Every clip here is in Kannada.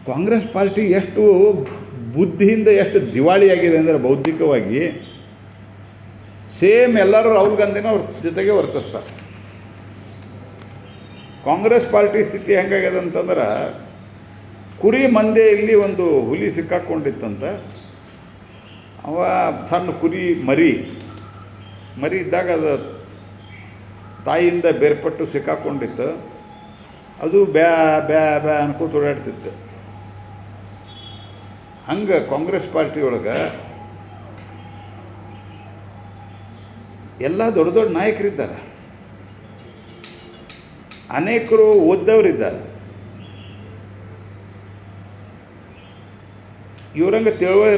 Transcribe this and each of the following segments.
ಕಾಂಗ್ರೆಸ್ ಪಾರ್ಟಿ ಎಷ್ಟು ಬುದ್ಧಿಯಿಂದ ಎಷ್ಟು ದಿವಾಳಿಯಾಗಿದೆ ಅಂದರೆ ಬೌದ್ಧಿಕವಾಗಿ ಸೇಮ್ ಎಲ್ಲರೂ ರಾಹುಲ್ ಗಾಂಧಿನ ಅವ್ರ ಜೊತೆಗೆ ವರ್ತಿಸ್ತಾರೆ. ಕಾಂಗ್ರೆಸ್ ಪಾರ್ಟಿ ಸ್ಥಿತಿ ಹೆಂಗಾಗ್ಯದ ಅಂತಂದ್ರೆ, ಕುರಿ ಮಂದೆಯಲ್ಲಿ ಒಂದು ಹುಲಿ ಸಿಕ್ಕಾಕ್ಕೊಂಡಿತ್ತಂತ. ಅವ ಸಣ್ಣ ಕುರಿ ಮರಿ ಇದ್ದಾಗ ಅದು ತಾಯಿಯಿಂದ ಬೇರ್ಪಟ್ಟು ಸಿಕ್ಕಾಕ್ಕೊಂಡಿತ್ತು. ಅದು ಬ್ಯಾ ಬ್ಯಾ ಬ್ಯಾ ಅನ್ಕೋತ ಓಡಾಡ್ತಿತ್ತು. ಹಂಗೆ ಕಾಂಗ್ರೆಸ್ ಪಾರ್ಟಿ ಒಳಗೆ ಎಲ್ಲ ದೊಡ್ಡ ದೊಡ್ಡ ನಾಯಕರಿದ್ದಾರೆ, ಅನೇಕರು ಓದ್ದವರಿದ್ದಾರೆ. ಇವ್ರಂಗೆ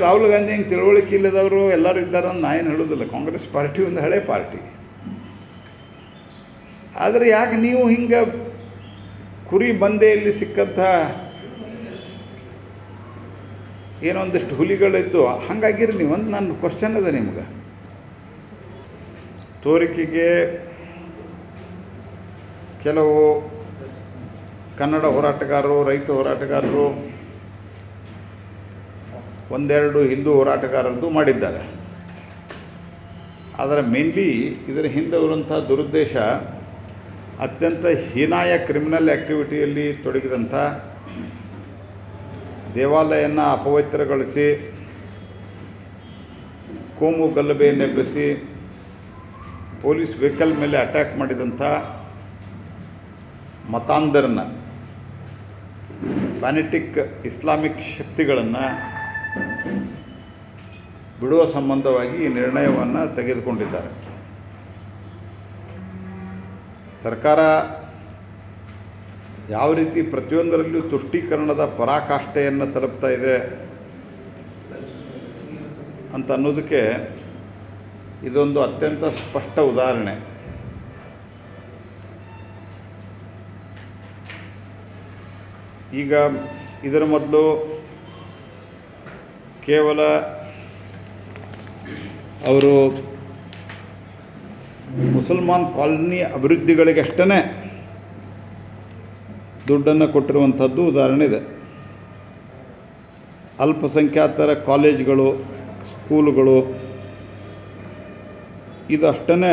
ರಾಹುಲ್ ಗಾಂಧಿ ಹಿಂಗೆ ತಿಳುವಳಿಕೆ ಇಲ್ಲದವರು ಎಲ್ಲರೂ ಇದ್ದಾರೆ ಅಂತ ನಾ ಏನು ಹೇಳೋದಿಲ್ಲ. ಕಾಂಗ್ರೆಸ್ ಪಾರ್ಟಿ ಒಂದು ಹಳೆ ಪಾರ್ಟಿ. ಆದರೆ ಯಾಕೆ ನೀವು ಹಿಂಗೆ ಕುರಿ ಬಂದೆಯಲ್ಲಿ ಸಿಕ್ಕಂಥ ಏನೊಂದಿಷ್ಟು ಹುಲಿಗಳಿದ್ದು ಹಾಗಾಗಿರಿ ನೀವು ಅಂತ ನನ್ನ ಕ್ವಶನ್ ಅದ ನಿಮ್ಗೆ. ತೋರಿಕೆಗೆ ಕೆಲವು ಕನ್ನಡ ಹೋರಾಟಗಾರರು, ರೈತ ಹೋರಾಟಗಾರರು, ಒಂದೆರಡು ಹಿಂದೂ ಹೋರಾಟಗಾರರದ್ದು ಮಾಡಿದ್ದಾರೆ. ಆದರೆ ಮೇನ್ಲಿ ಇದರ ಹಿಂದೆ ಇರುವಂಥ ದುರುದ್ದೇಶ ಅತ್ಯಂತ ಹೀನಾಯ ಕ್ರಿಮಿನಲ್ ಆ್ಯಕ್ಟಿವಿಟಿಯಲ್ಲಿ ತೊಡಗಿದಂಥ, ದೇವಾಲಯನ ಅಪವಿತ್ರಗೊಳಿಸಿ, ಕೋಮು ಗಲಭೆಯನ್ನೆಬ್ಬಿಸಿ, ಪೊಲೀಸ್ ವೆಹಿಕಲ್ ಮೇಲೆ ಅಟ್ಯಾಕ್ ಮಾಡಿದಂಥ ಮತಾಂಧರನ್ನ, ಫ್ಯಾನಿಟಿಕ್ ಇಸ್ಲಾಮಿಕ್ ಶಕ್ತಿಗಳನ್ನು ಬಿಡುವ ಸಂಬಂಧವಾಗಿ ಈ ನಿರ್ಣಯವನ್ನು ತೆಗೆದುಕೊಂಡಿದ್ದಾರೆ. ಸರ್ಕಾರ ಯಾವ ರೀತಿ ಪ್ರತಿಯೊಂದರಲ್ಲಿಯೂ ತುಷ್ಟೀಕರಣದ ಪರಾಕಾಷ್ಠೆಯನ್ನು ತಲುಪ್ತಾ ಇದೆ ಅಂತ ಅನ್ನೋದಕ್ಕೆ ಇದೊಂದು ಅತ್ಯಂತ ಸ್ಪಷ್ಟ ಉದಾಹರಣೆ. ಈಗ ಇದರ ಮೊದಲು ಕೇವಲ ಅವರು ಮುಸಲ್ಮಾನ್ ಕಾಲನಿ ಅಭಿವೃದ್ಧಿಗಳಿಗಷ್ಟೇ ದುಡ್ಡನ್ನು ಕೊಟ್ಟಿರುವಂಥದ್ದು ಉದಾಹರಣೆ ಇದೆ. ಅಲ್ಪಸಂಖ್ಯಾತರ ಕಾಲೇಜ್ಗಳು, ಸ್ಕೂಲುಗಳು ಇದು ಅಷ್ಟೇ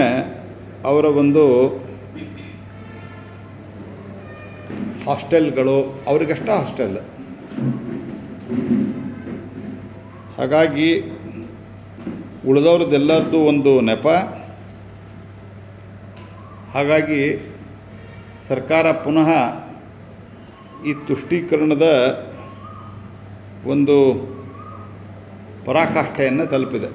ಅವರ ಒಂದು ಹಾಸ್ಟೆಲ್ಗಳು, ಅವರಿಗಷ್ಟೇ ಹಾಸ್ಟೆಲ್. ಹಾಗಾಗಿ ಉಳಿದವ್ರದ್ದೆಲ್ಲರದ್ದು ಒಂದು ನೆಪ. ಹಾಗಾಗಿ ಸರ್ಕಾರ ಪುನಃ ಈ ತುಷ್ಟೀಕರಣದ ಒಂದು ಪರಾಕಾಷ್ಠೆಯನ್ನು ತಲುಪಿದೆ.